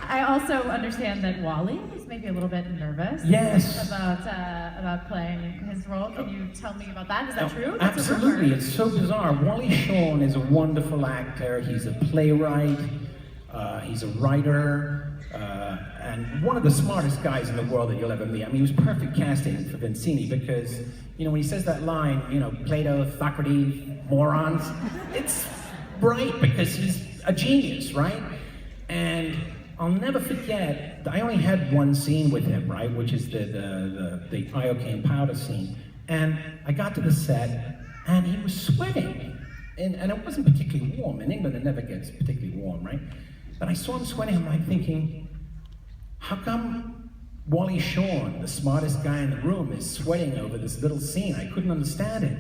I also understand that Wally is maybe a little bit nervous. Yes. About playing his role. Can you tell me about that? Is that true? That's Absolutely. It's so bizarre. Wally Shawn is a wonderful actor. He's a playwright. He's a writer. And one of the smartest guys in the world that you'll ever meet. I mean, he was perfect casting for Vincini because, you know, when he says that line, you know, Plato, Socrates, morons, it's right because he's a genius, right? And I'll never forget, I only had one scene with him, right, which is the iocane powder scene. And I got to the set, and he was sweating. And it wasn't particularly warm. In England, it never gets particularly warm, right? But I saw him sweating, I'm like thinking, how come Wally Shawn, the smartest guy in the room, is sweating over this little scene? I couldn't understand it.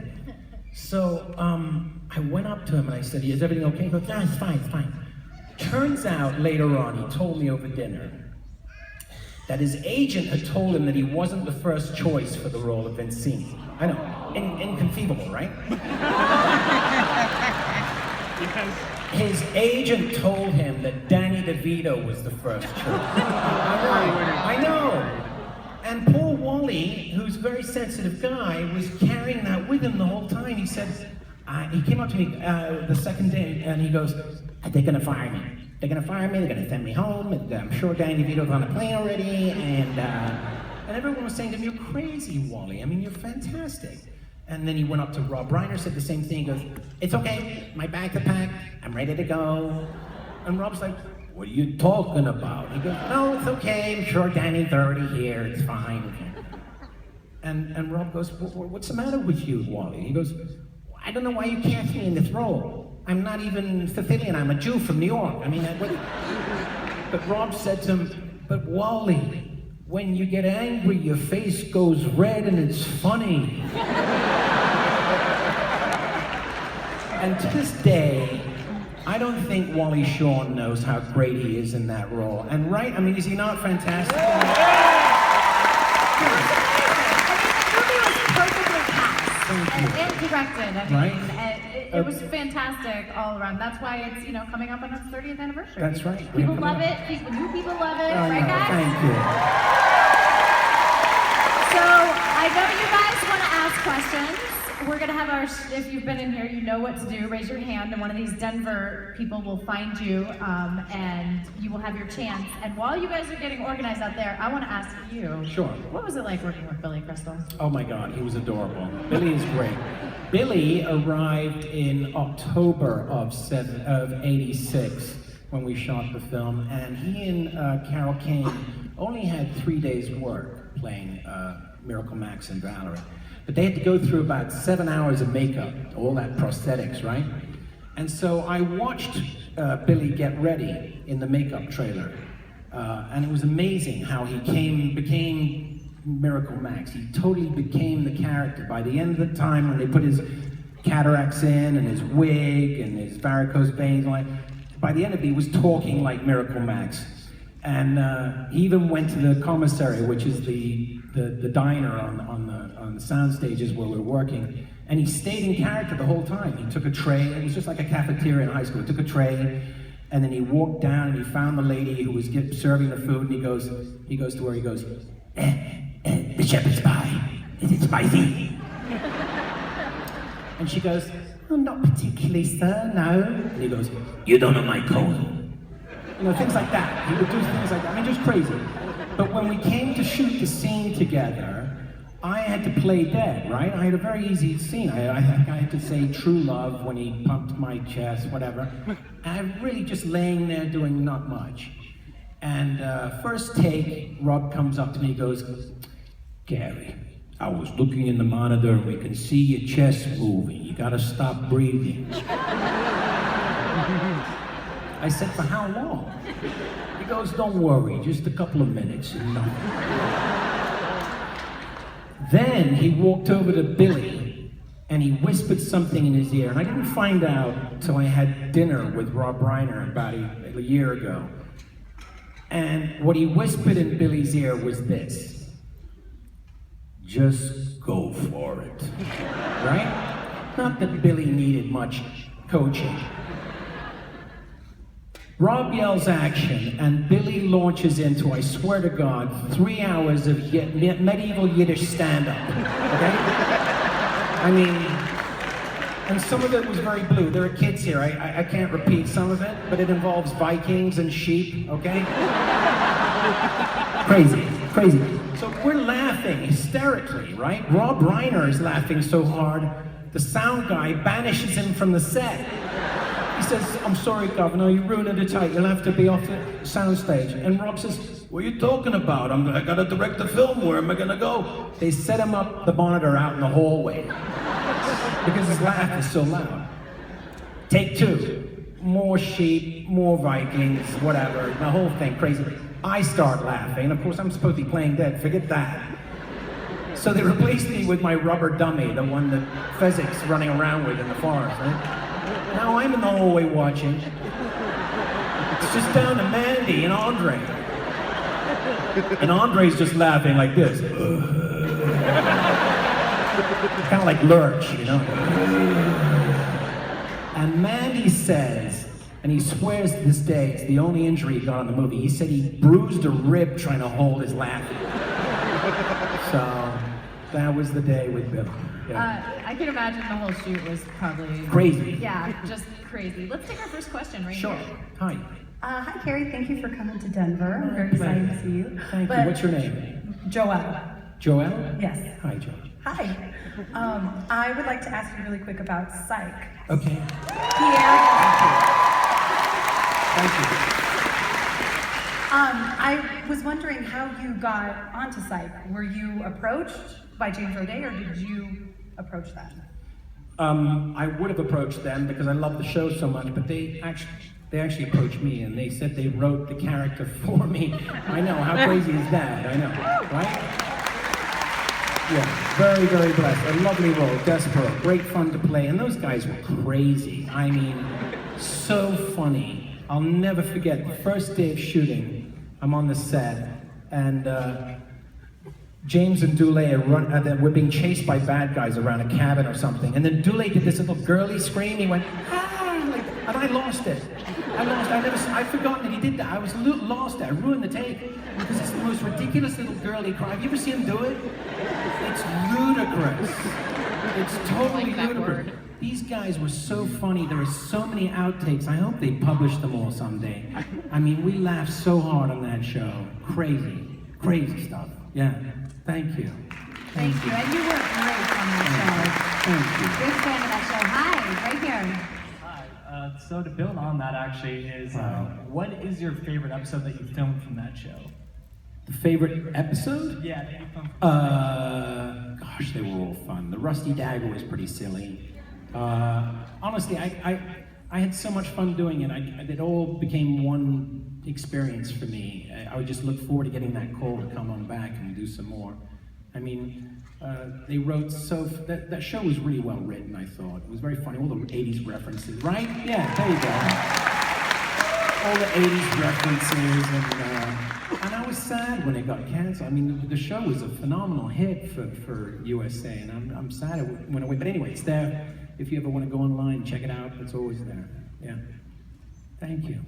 So I went up to him and I said, is everything okay? He goes, yeah, it's fine, it's fine. Turns out later on, he told me over dinner that his agent had told him that he wasn't the first choice for the role of Vincini. I know, inconceivable, right? His agent told him that Danny DeVito was the first choice. I know. And poor Wally, who's a very sensitive guy, was carrying that with him the whole time. He said, he came up to me the second day and he goes, they're gonna fire me. They're gonna fire me, they're gonna send me home. And I'm sure Danny DeVito's on the plane already. And everyone was saying to him, you're crazy, Wally. I mean, you're fantastic. And then he went up to Rob Reiner, said the same thing. He goes, it's okay, my bags are packed, I'm ready to go. And Rob's like, what are you talking about? He goes, no, it's okay, I'm sure Danny's already here, it's fine. And Rob goes, what's the matter with you, Wally? He goes, I don't know why you cast me in this role. I'm not even Sicilian, I'm a Jew from New York. I mean, but Rob said to him, but Wally, when you get angry, your face goes red and it's funny. And to this day, I don't think Wally Shawn knows how great he is in that role. And right, I mean, is he not fantastic? And directed, I mean, right? it was fantastic all around. That's why it's, you know, coming up on its 30th anniversary. That's right. People love it, new people love it, right guys? Thank you. So, I know you guys want to ask questions. We're gonna have our, if you've been in here, you know what to do. Raise your hand and one of these Denver people will find you and you will have your chance. And while you guys are getting organized out there, I want to ask you. Sure. What was it like working with Billy Crystal? Oh my God, he was adorable. Billy is great. Billy arrived in October of '86 when we shot the film, and he and Carol Kane only had 3 days work playing Miracle Max and Valerie. But they had to go through about 7 hours of makeup, all that prosthetics, right? And so I watched Billy get ready in the makeup trailer. And it was amazing how he became Miracle Max. He totally became the character. By the end of the time, when they put his cataracts in and his wig and his varicose veins, by the end of it, he was talking like Miracle Max. And he even went to the commissary, which is the diner on the sound stages where we're working, and he stayed in character the whole time. He took a tray, it was just like a cafeteria in high school. He took a tray, and then he walked down and he found the lady who was serving the food, and he goes to her, he goes, the shepherd's pie, is it spicy? And she goes, oh, not particularly, sir, no. And he goes, you don't know my code. You know, things like that. He would do things like that. I mean, just crazy. But when we came to shoot the scene together, I had to play dead, right? I had a very easy scene. I had to say true love when he pumped my chest, whatever. And I'm really just laying there doing not much. And first take, Rob comes up to me and goes, Cary, I was looking in the monitor and we can see your chest moving. You gotta stop breathing. I said, for how long? He goes, don't worry, just a couple of minutes. Then he walked over to Billy and he whispered something in his ear. And I didn't find out till I had dinner with Rob Reiner about a year ago. And what he whispered in Billy's ear was this: just go for it, right? Not that Billy needed much coaching. Rob yells action, and Billy launches into, I swear to God, 3 hours of medieval Yiddish stand-up, okay? I mean, and some of it was very blue. There are kids here, I can't repeat some of it, but it involves Vikings and sheep, okay? Crazy, crazy. So we're laughing hysterically, right? Rob Reiner is laughing so hard, the sound guy banishes him from the set. He says, I'm sorry, Governor, you ruined the take. You'll have to be off the soundstage. And Rob says, what are you talking about? I gotta direct the film. Where am I gonna go? They set him up the monitor out in the hallway because his laugh is so loud. Take 2. More sheep, more Vikings, whatever. The whole thing, crazy. I start laughing. Of course, I'm supposed to be playing dead. Forget that. So they replaced me with my rubber dummy, the one that Fezzik's running around with in the forest, right? Now I'm in the hallway watching. It's just down to Mandy and Andre. And Andre's just laughing like this. Kind of like Lurch, you know? And Mandy says, and he swears to this day, it's the only injury he got in the movie. He said he bruised a rib trying to hold his laugh. So that was the day with Bill. Yeah. I can imagine the whole shoot was probably crazy. Yeah, just crazy. Let's take our first question right Sure. here. Hi. Hi, Cary. Thank you for coming to Denver. I'm very excited to see you. Thank you. What's your name? Joelle. Joelle? Yes. Hi, Joelle. Hi. I would like to ask you really quick about Psych. Okay. Pierre. Thank you. I was wondering how you got onto Psych. Were you approached by James Roday, or did you approach them? I would have approached them because I love the show so much, but they actually approached me and they said they wrote the character for me. I know, how crazy is that? I know, right? Yeah, very, very blessed. A lovely role, Desperate, great fun to play, and those guys were crazy. I mean, so funny. I'll never forget the first day of shooting. I'm on the set, and James and Dule were being chased by bad guys around a cabin or something, and then Dule did this little girly scream. He went, ah, like, and I lost it. I'd forgotten that he did that. I was lost it. I ruined the take because it's the most ridiculous little girly cry. Have you ever seen him do it? It's ludicrous. It's totally ludicrous. These guys were so funny. There are so many outtakes. I hope they publish them all someday. I mean, we laughed so hard on that show. Crazy, crazy stuff. Yeah. Thank you. Thank you. And you were great on that show. Thank you. Big fan of that show. Hi, right here. Hi. So to build on that, actually, is what is your favorite episode that you filmed from that show? The favorite episode? Yeah, that you filmed. Gosh, they were all fun. The Rusty Dagger was pretty silly. Honestly, I had so much fun doing it. It all became one experience for me. I would just look forward to getting that call to come on back and do some more. I mean, they wrote that show was really well written, I thought. It was very funny, all the 80s references, right? Yeah, there you go. All the 80s references, and I was sad when it got canceled. I mean, the show was a phenomenal hit for USA, and I'm sad it went away. But anyway, it's there. If you ever want to go online and check it out, it's always there. Yeah. Thank you.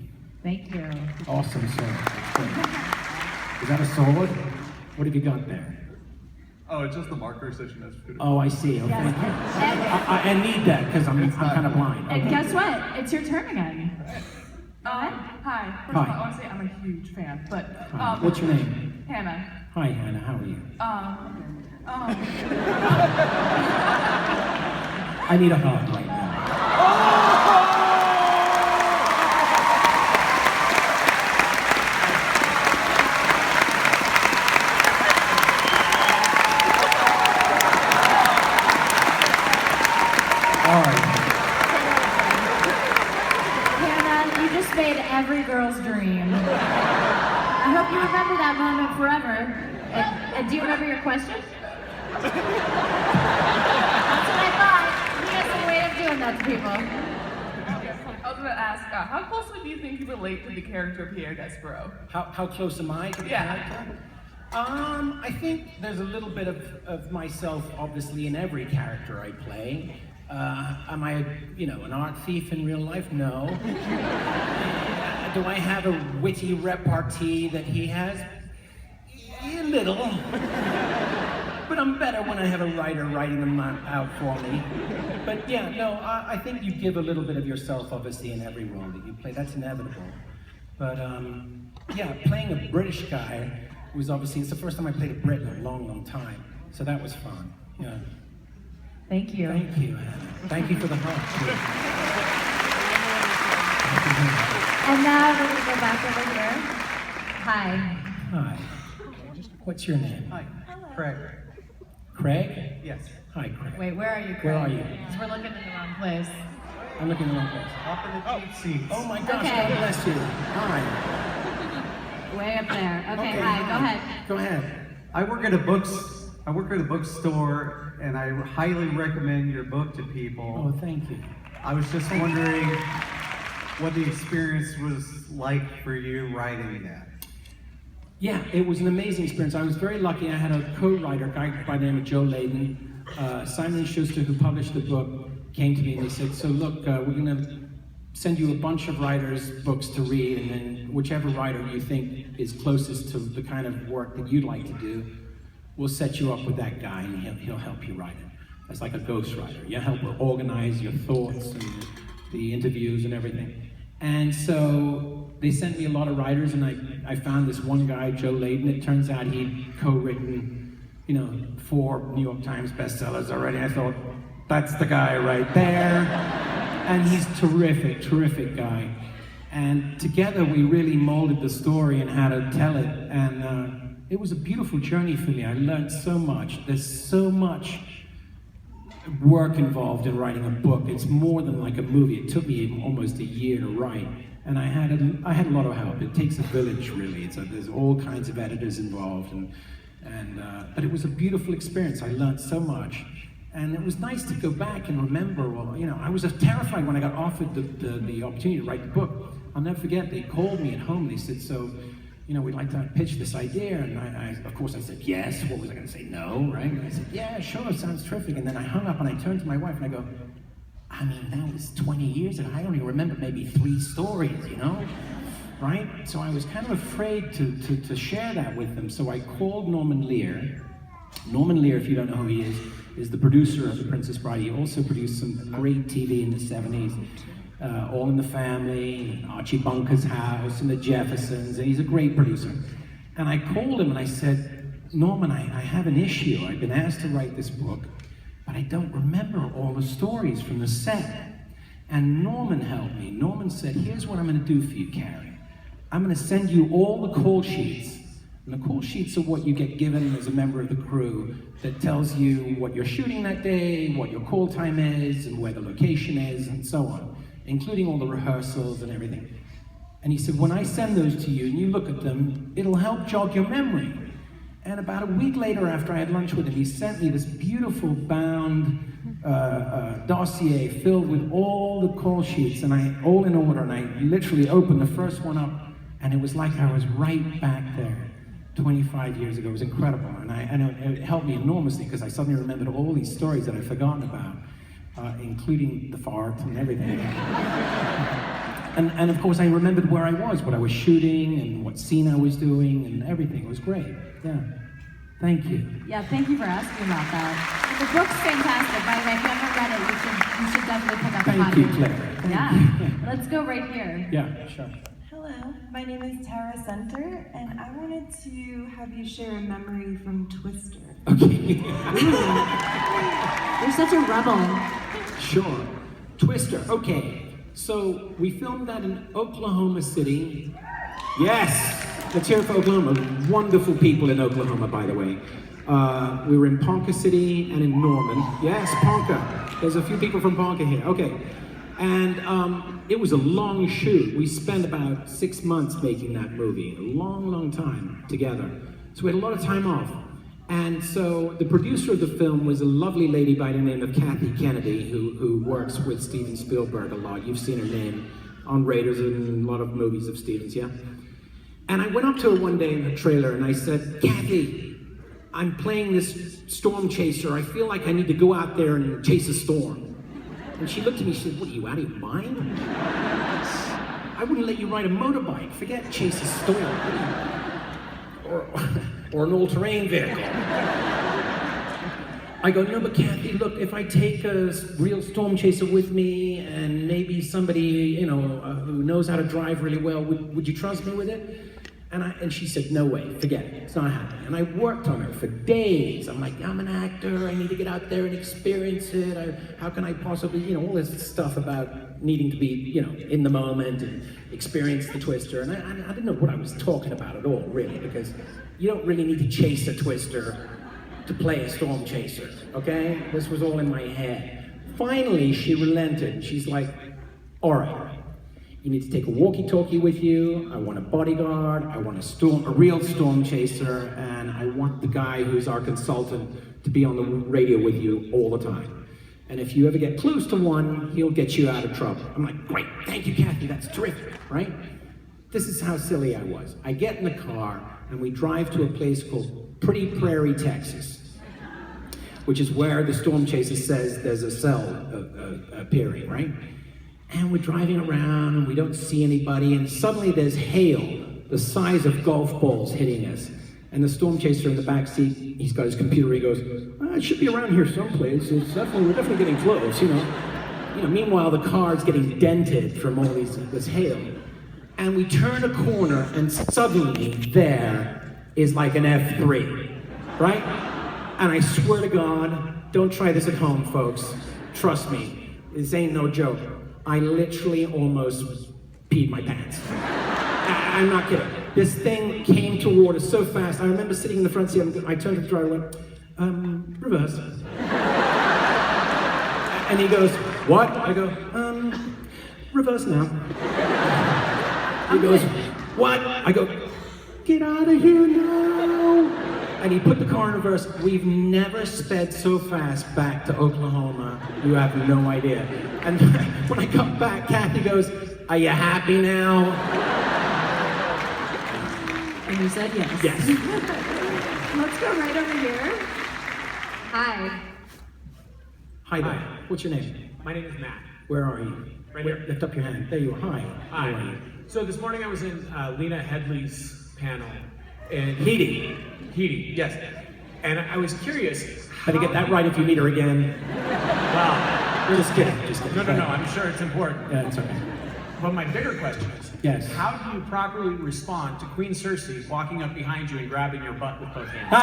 Thank you. Awesome sword. That's great. Is that a sword? What have you got there? Oh, it's just the marker station as food. Oh, I see. Oh, thank you. I need that because I'm kind of blind. And Okay. guess what? It's your turn again. Hi. First of all, I want to say I'm a huge fan, but Hi. What's your name? Hannah. Hi, Hannah. How are you? I need a hug right now. All right. Hannah, you just made every girl's dream. I hope you remember that moment forever. And do you remember your question? That's what I thought. He has a way of doing that to people. I was going to ask, how closely do you think you relate to the character Pierre Despereaux? How close am I to the character? I think there's a little bit of myself, obviously, in every character I play. Am I, an art thief in real life? No. Do I have a witty repartee that he has? A little. But I'm better when I have a writer writing them out for me. But yeah, no, I think you give a little bit of yourself, obviously, in every role that you play. That's inevitable. But yeah, playing a British guy was obviously, it's the first time I played a Brit in a long, long time. So that was fun. Yeah. Thank you. Thank you, Anna. Thank you for the hug. And now we're going to go back over here. Hi. Hi. What's your name? Hi, Craig. Craig? Yes. Hi, Craig. Wait, where are you, Craig? Where are you? Because we're looking in the wrong place. I'm looking in the wrong place. Up in the cheap seats. Oh my gosh, Okay. God bless you. Hi. Way up there. Okay, hi, go ahead. Go ahead. I work at a bookstore, and I highly recommend your book to people. Oh, thank you. I was just wondering what the experience was like for you writing that. Yeah, it was an amazing experience. I was very lucky. I had a co-writer, a guy by the name of Joe Layden. Simon & Schuster, who published the book, came to me and they said, so look, we're going to send you a bunch of writers' books to read, and then whichever writer you think is closest to the kind of work that you'd like to do, we'll set you up with that guy and he'll help you write it. It's like a ghostwriter. You help organize your thoughts and the interviews and everything. And so they sent me a lot of writers, and I found this one guy, Joe Layden. It turns out he'd co-written, 4 New York Times bestsellers already. I thought, that's the guy right there. And he's terrific, terrific guy. And together we really molded the story and how to tell it. And it was a beautiful journey for me. I learned so much. There's so much work involved in writing a book. It's more than like a movie. It took me almost a year to write. And I had a lot of help. It takes a village, really. There's all kinds of editors involved. But it was a beautiful experience. I learned so much. And it was nice to go back and remember, I was terrified when I got offered the opportunity to write the book. I'll never forget, they called me at home. They said, so, we'd like to pitch this idea. And I of course, I said, yes. What was I going to say? No, right? And I said, yeah, sure, sounds terrific. And then I hung up and I turned to my wife and I go, that was 20 years ago. I only remember maybe 3 stories, right? So I was kind of afraid to share that with them. So I called Norman Lear. Norman Lear, if you don't know who he is the producer of The Princess Bride. He also produced some great TV in the 70s. All in the Family, Archie Bunker's House, and The Jeffersons, and he's a great producer. And I called him and I said, Norman, I have an issue. I've been asked to write this book, but I don't remember all the stories from the set. And Norman helped me. Norman said, here's what I'm going to do for you, Cary. I'm going to send you all the call sheets. And the call sheets are what you get given as a member of the crew that tells you what you're shooting that day, what your call time is, and where the location is, and so on, including all the rehearsals and everything. And he said, when I send those to you and you look at them, it'll help jog your memory. And about a week later, after I had lunch with him, he sent me this beautiful bound dossier filled with all the call sheets, and all in order, and I literally opened the first one up, and it was like I was right back there 25 years ago. It was incredible, and it helped me enormously because I suddenly remembered all these stories that I'd forgotten about, including the fart and everything. And of course I remembered where I was, what I was shooting, and what scene I was doing, and everything. It was great. Yeah. Thank you. Yeah, thank you for asking about that. The book's fantastic. By the way, if you haven't read it, you should definitely pick up a Thank copy. you, Claire. Thank Yeah. you. Let's go right here. Yeah, sure. Hello, my name is Tara Center, and I wanted to have you share a memory from Twister. Okay. You're such a rebel. Sure. Twister. Okay. So we filmed that in Oklahoma City. Yes! Let's hear it for Oklahoma. Wonderful people in Oklahoma, by the way. We were in Ponca City and in Norman. Yes, Ponca. There's a few people from Ponca here. Okay. And it was a long shoot. We spent about 6 months making that movie. A long, long time together. So we had a lot of time off. And so the producer of the film was a lovely lady by the name of Kathy Kennedy, who works with Steven Spielberg a lot. You've seen her name on Raiders and a lot of movies of Steven's, yeah? And I went up to her one day in the trailer and I said, Kathy, I'm playing this storm chaser. I feel like I need to go out there and chase a storm. And she looked at me, she said, what are you, out of your mind? I wouldn't let you ride a motorbike. Forget chase a storm. Or an all-terrain vehicle. I go, no, but Kathy, look, if I take a real storm chaser with me and maybe somebody, you know, who knows how to drive really well, would you trust me with it? And she said, no way, forget it, it's not happening. And I worked on her for days. I'm like, I'm an actor, I need to get out there and experience it. How can I possibly, you know, all this stuff about needing to be, you know, in the moment and experience the twister. And I didn't know what I was talking about at all, really, because you don't really need to chase a twister to play a storm chaser, okay? This was all in my head. Finally, she relented. She's like, all right. You need to take a walkie-talkie with you. I want a bodyguard. I want a real storm chaser, and I want the guy who's our consultant to be on the radio with you all the time. And if you ever get close to one, he'll get you out of trouble. I'm like, great, thank you, Kathy, that's terrific, right? This is how silly I was. I get in the car, and we drive to a place called Pretty Prairie, Texas, which is where the storm chaser says there's a cell appearing, right? And we're driving around and we don't see anybody, and suddenly there's hail the size of golf balls hitting us. And the storm chaser in the back seat, he's got his computer, he goes, it should be around here someplace. We're definitely getting close, you know. Meanwhile, the car's getting dented from all this hail. And we turn a corner and suddenly there is like an F3, right? And I swear to God, don't try this at home, folks. Trust me, this ain't no joke. I literally almost peed my pants. I'm not kidding. This thing came toward us so fast. I remember sitting in the front seat, I turned to the driver and went, reverse. And he goes, what? I go, reverse now. He goes, what? I go, get out of here now. And he put the car in reverse. We've never sped so fast back to Oklahoma. You have no idea. And when I got back, Kathy goes, are you happy now? And you said yes. Yes. Let's go right over here. Hi. Hi there. What's your name? My name is Matt. Where are you? Right here. Lift up your hand. There you are. Hi. Hi. How are you? So this morning I was in Lena Headley's panel. And Heidi. Heidi, yes. And I was curious. Better get that right if you meet her again. Wow. Just kidding. Just kidding. No, I'm sure it's important. Yeah, it's okay. But my bigger question is, yes. How do you properly respond to Queen Cersei walking up behind you and grabbing your butt with both hands?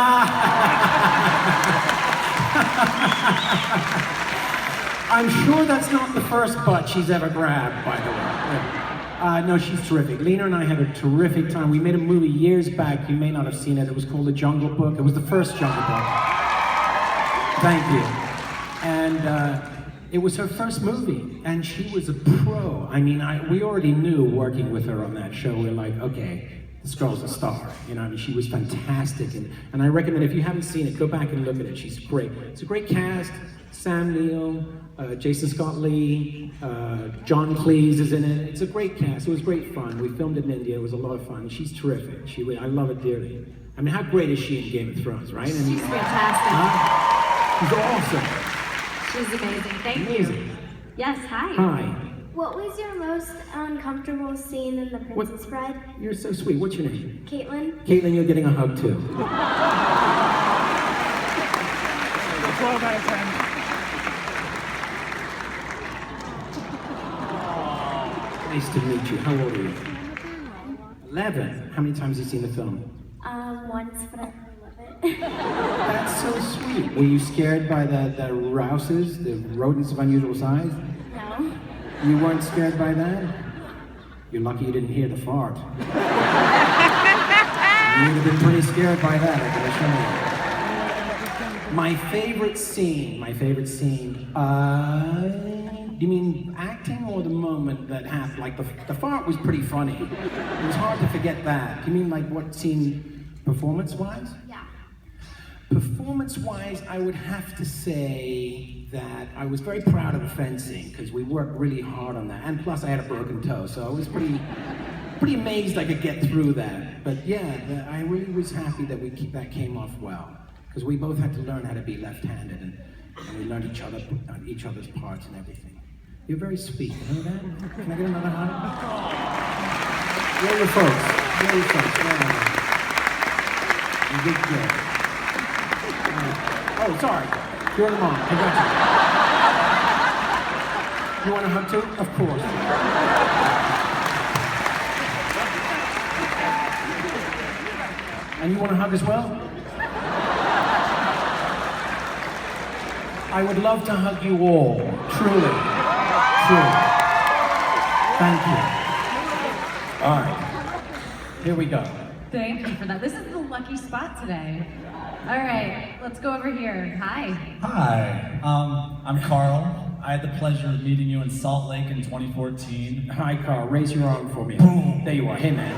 I'm sure that's not the first butt she's ever grabbed, by the way. No, she's terrific. Lena and I had a terrific time. We made a movie years back. You may not have seen it. It was called The Jungle Book. It was the first Jungle Book. Thank you. And it was her first movie, and she was a pro. I mean, we already knew working with her on that show. We were like, okay, this girl's a star. You know, I mean, she was fantastic. And I recommend, if you haven't seen it, go back and look at it. She's great. It's a great cast. Sam Neill, Jason Scott Lee, John Cleese is in it. It's a great cast. It was great fun. We filmed it in India. It was a lot of fun. She's terrific. I love it dearly. I mean, how great is she in Game of Thrones, right? I mean, She's fantastic. She's awesome. She's amazing. Thank Amazing. you. Yes, hi. Hi. What was your most uncomfortable scene in The Princess Bride? You're so sweet. What's your name? Caitlin? Caitlin, you're getting a hug too. 12 out of 10. Nice to meet you. How old are you? 11. How many times have you seen the film? Once, but I really love it. That's so sweet. Were you scared by the rouses, the rodents of unusual size? No. You weren't scared by that? You're lucky you didn't hear the fart. You would have been pretty scared by that, I can assure you. My favorite scene, do you mean acting or the moment that happened? Like the fart was pretty funny. It was hard to forget that. Do you mean like what scene, performance-wise? Yeah. Performance-wise, I would have to say that I was very proud of the fencing because we worked really hard on that. And plus I had a broken toe, so I was pretty amazed I could get through that. But yeah, I really was happy that that came off well. Because we both had to learn how to be left-handed and we learned each other's parts and everything. You're very sweet, you know that? Can I get another hug? Where are your folks? Where are your folks? Where are they? You did good. Oh, sorry. You're the mom. I got you. You want a hug too? Of course. And you want a hug as well? I would love to hug you all. Truly. Truly. Thank you. All right. Here we go. Thank you for that. This is the lucky spot today. All right, let's go over here. Hi. Hi, I'm Carl. I had the pleasure of meeting you in Salt Lake in 2014. Hi, Carl. Raise your arm for me. Boom. There you are. Hey, man.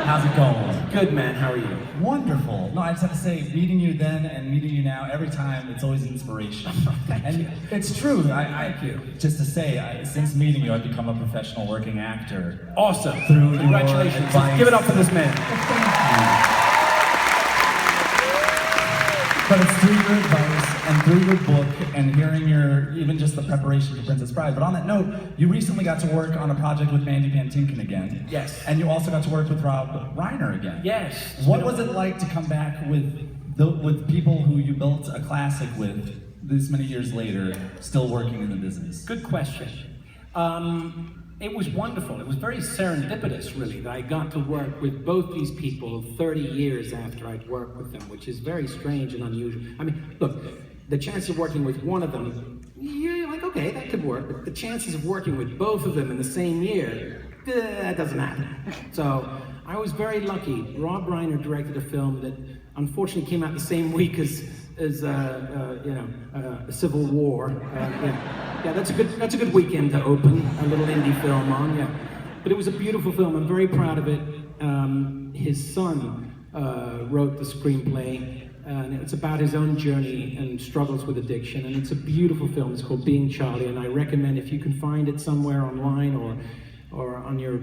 How's it going? Good, man. How are you? Wonderful. No, I just have to say, meeting you then and meeting you now, every time, it's always an inspiration. And it's true. Thank you. Just to say, since meeting you, I've become a professional working actor. Awesome. Through Congratulations. your advice. Give it up for this man. But it's through your advice and through your book and hearing even just the preparation for Princess Bride. But on that note, you recently got to work on a project with Mandy Patinkin again. Yes. And you also got to work with Rob Reiner again. Yes. What was it like to come back with people who you built a classic with this many years later, still working in the business? Good question. It was wonderful. It was very serendipitous, really, that I got to work with both these people 30 years after I'd worked with them, which is very strange and unusual. I mean, look, the chance of working with one of them, you're like, okay, that could work, but the chances of working with both of them in the same year, that doesn't happen. So I was very lucky. Rob Reiner directed a film that unfortunately came out the same week as Civil War. Yeah, that's a good weekend to open a little indie film on. Yeah, but it was a beautiful film. I'm very proud of it. His son wrote the screenplay, and it's about his own journey and struggles with addiction. And it's a beautiful film. It's called Being Charlie, and I recommend if you can find it somewhere online or on your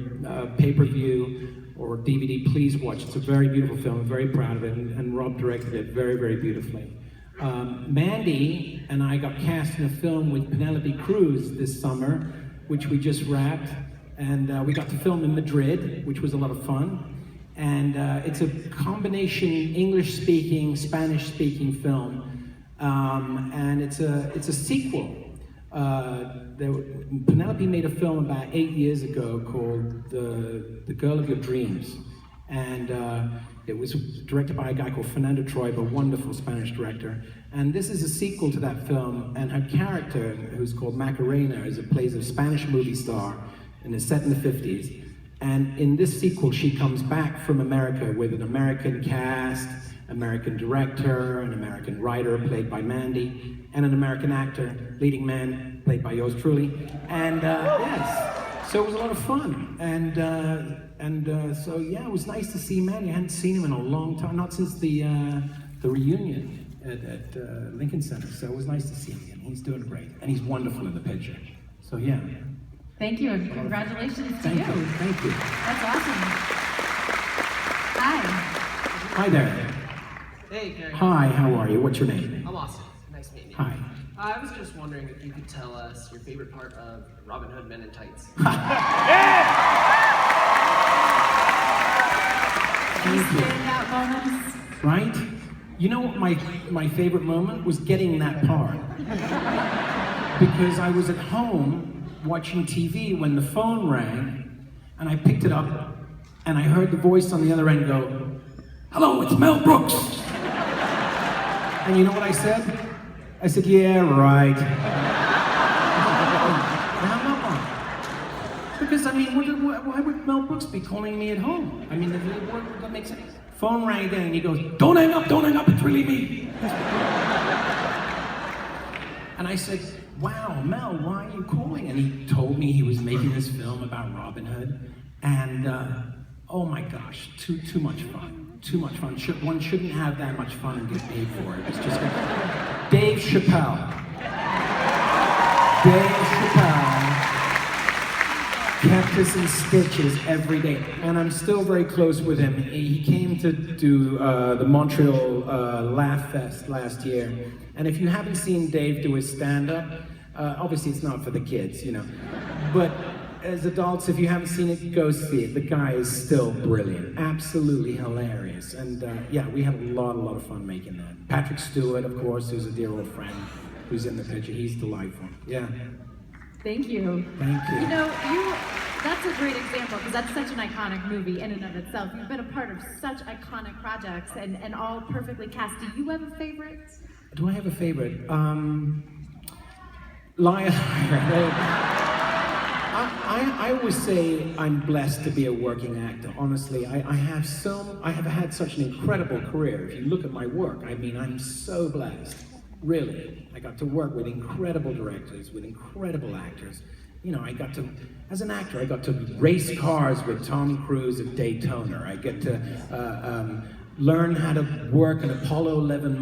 pay-per-view or DVD, please watch. It's a very beautiful film. I'm very proud of it, and Rob directed it very, very beautifully. Mandy and I got cast in a film with Penelope Cruz this summer, which we just wrapped, and we got to film in Madrid, which was a lot of fun. And it's a combination English-speaking, Spanish-speaking film, and it's a sequel. Penelope made a film about 8 years ago called The Girl of Your Dreams, and it was directed by a guy called Fernando Troyba, a wonderful Spanish director. And this is a sequel to that film, and her character, who's called Macarena, plays a Spanish movie star, and is set in the 50s. And in this sequel, she comes back from America with an American cast, American director, an American writer played by Mandy, and an American actor, leading man played by yours truly. And yes, so it was a lot of fun. So yeah, it was nice to see Mandy. I hadn't seen him in a long time, not since the reunion at Lincoln Center. So it was nice to see him again. He's doing great, and he's wonderful in the picture. So yeah. Thank you, and congratulations to Thank you. Thank you. That's awesome. Hi. Hi there. Hey, Cary. Hi, how are you? What's your name? I'm Austin. Nice meeting you. Hi. I was just wondering if you could tell us your favorite part of Robin Hood Men in Tights. Any standout moments? Right? You know what my favorite moment was? Getting that part. Because I was at home watching TV when the phone rang, and I picked it up, and I heard the voice on the other end go, "Hello, it's Mel Brooks." And you know what I said? I said, "Yeah, right." Because, I mean, why would Mel Brooks be calling me at home? I mean, that makes sense. Phone rang again, and he goes, don't hang up, it's really me." And I said, "Wow, Mel, why are you calling?" And he told me he was making this film about Robin Hood, and oh my gosh, too much fun. Too much fun. One shouldn't have that much fun and get paid for it. It's just Dave Chappelle. Dave Chappelle kept us in stitches every day, and I'm still very close with him. He came to do the Montreal Laugh Fest last year, and if you haven't seen Dave do his stand-up, obviously it's not for the kids, you know, but as adults, if you haven't seen it, go see it. The guy is still brilliant, absolutely hilarious. And yeah, we had a lot of fun making that. Patrick Stewart, of course, who's a dear old friend, who's in the picture. He's delightful. Yeah. Thank you. Thank you. You know, that's a great example because that's such an iconic movie in and of itself. You've been a part of such iconic projects and all perfectly cast. Do you have a favorite? Do I have a favorite? Liar. I always say I'm blessed to be a working actor. Honestly, I have had such an incredible career. If you look at my work, I mean, I'm so blessed. Really, I got to work with incredible directors, with incredible actors. You know, as an actor, I got to race cars with Tom Cruise at Daytona. I get to learn how to work an Apollo 11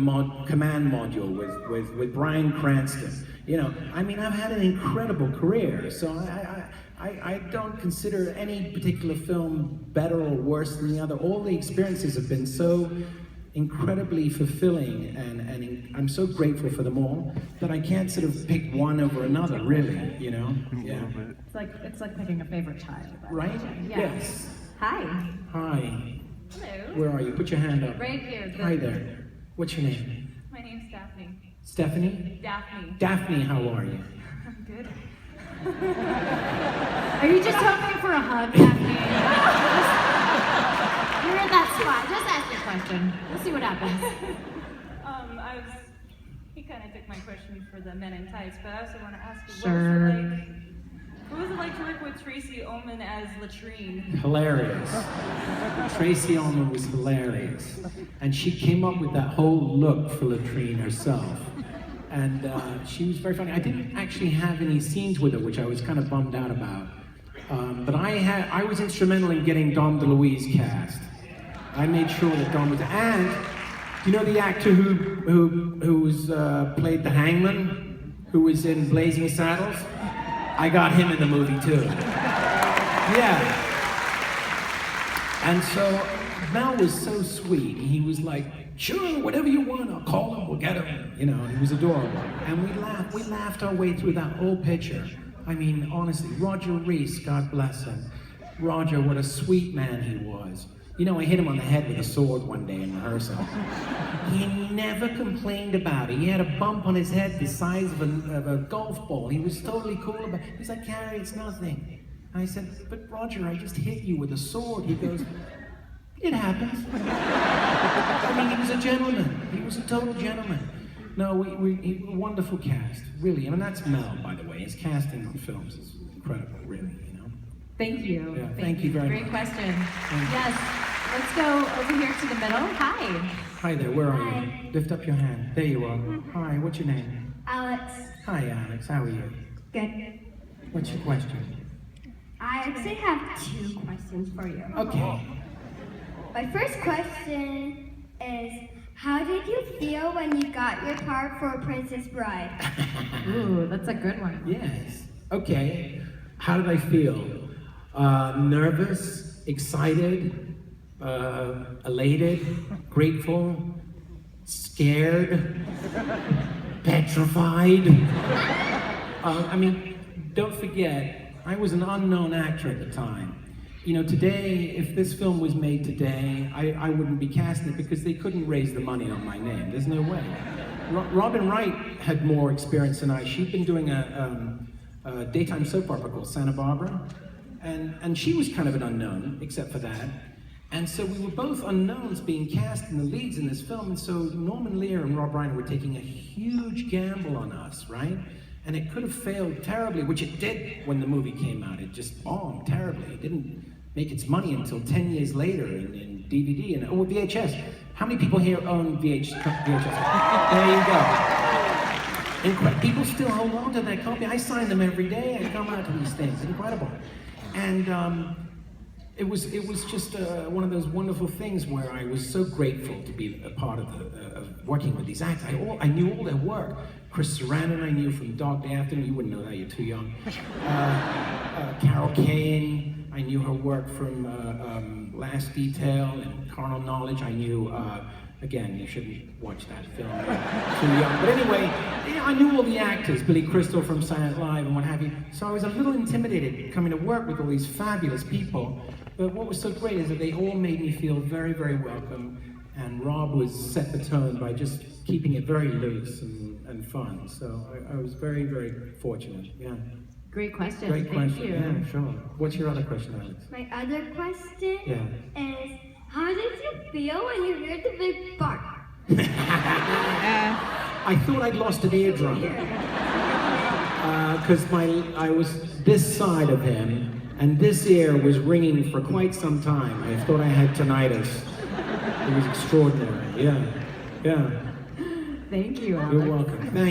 command module with Bryan Cranston. You know, I mean, I've had an incredible career, so I don't consider any particular film better or worse than the other. All the experiences have been so incredibly fulfilling, and I'm so grateful for them all that I can't sort of pick one over another, really, you know? Yeah. It's like picking a favorite child. Right? Yeah. Yes. Hi. Hi. Hello. Where are you? Put your hand up. Right here. Hi there. What's your name? My name's Daphne. Stephanie? Daphne. Daphne, how are you? I'm good. Are you just hoping for a hug, Daphne? You're in that spot. Just ask your question. We'll see what happens. He kind of took my question for the Men in Tights, but I also want to ask you, Sure. what was it like to work with Tracy Ullman as Latrine? Hilarious. Tracy Ullman was hilarious. And she came up with that whole look for Latrine herself. And she was very funny. I didn't actually have any scenes with her, which I was kind of bummed out about. But I was instrumental in getting Dom DeLuise cast. I made sure that Dom was, and you know the actor who's played the hangman, who was in Blazing Saddles? I got him in the movie too. Yeah. And so Mel was so sweet. He was like, sure, whatever you want, I'll call him, we'll get him. You know, he was adorable. And we laughed our way through that whole picture. I mean, honestly, Roger Reese, God bless him. Roger, what a sweet man he was. You know, I hit him on the head with a sword one day in rehearsal. He never complained about it. He had a bump on his head the size of a golf ball. He was totally cool about it. He's like, Cary, it's nothing. I said, but Roger, I just hit you with a sword. He goes, it happens. I mean, he was a gentleman. He was a total gentleman. No, he wonderful cast, really. I mean, that's Mel, by the way. His casting on films is incredible, really, you know? Thank you. Yeah, thank you very Great much. question. Yes. Let's go over here to the middle. Hi. Hi there, where are Hi. you? Lift up your hand. There you are. Hi, what's your name? Alex. Hi, Alex. How are you? Good. What's your question? I actually have 2 questions for you. Okay. My first question is, how did you feel when you got your part for Princess Bride? Ooh, that's a good one. Yes. Okay. How did I feel? Nervous, excited, elated, grateful, scared, petrified. I mean, don't forget, I was an unknown actor at the time. You know, today, if this film was made today, I wouldn't be casting it because they couldn't raise the money on my name. There's no way. Robin Wright had more experience than I. She'd been doing a daytime soap opera called Santa Barbara, and she was kind of an unknown, except for that. And so we were both unknowns being cast in the leads in this film, and so Norman Lear and Rob Reiner were taking a huge gamble on us, right? And it could have failed terribly, which it did when the movie came out. It just bombed terribly. It didn't make its money until 10 years later in DVD and VHS. How many people here own VHS? There you go. People still hold on to that copy. I sign them every day. I come out to these things. Incredible. And it was just one of those wonderful things where I was so grateful to be a part of working with these actors. I knew all their work. Chris Sarandon, I knew from Dog Day Afternoon. You wouldn't know that, you're too young. Carol Kane, I knew her work from Last Detail and Carnal Knowledge. I knew Again, you shouldn't watch that film. Too young. But anyway, yeah, I knew all the actors, Billy Crystal from Saturday Night Live and what have you. So I was a little intimidated coming to work with all these fabulous people. But what was so great is that they all made me feel very, very welcome. And Rob was set the tone by just keeping it very loose and fun. So I was very, very fortunate. Yeah. Great question. Great Thank question. you. Yeah, sure. What's your other question, Alex? My other question Yeah. is, how did you feel when you heard the big bark? I thought I'd lost an eardrum. Because I was this side of him, and this ear was ringing for quite some time. I thought I had tinnitus. It was extraordinary. Yeah. Thank you, Alex. You're welcome. Thank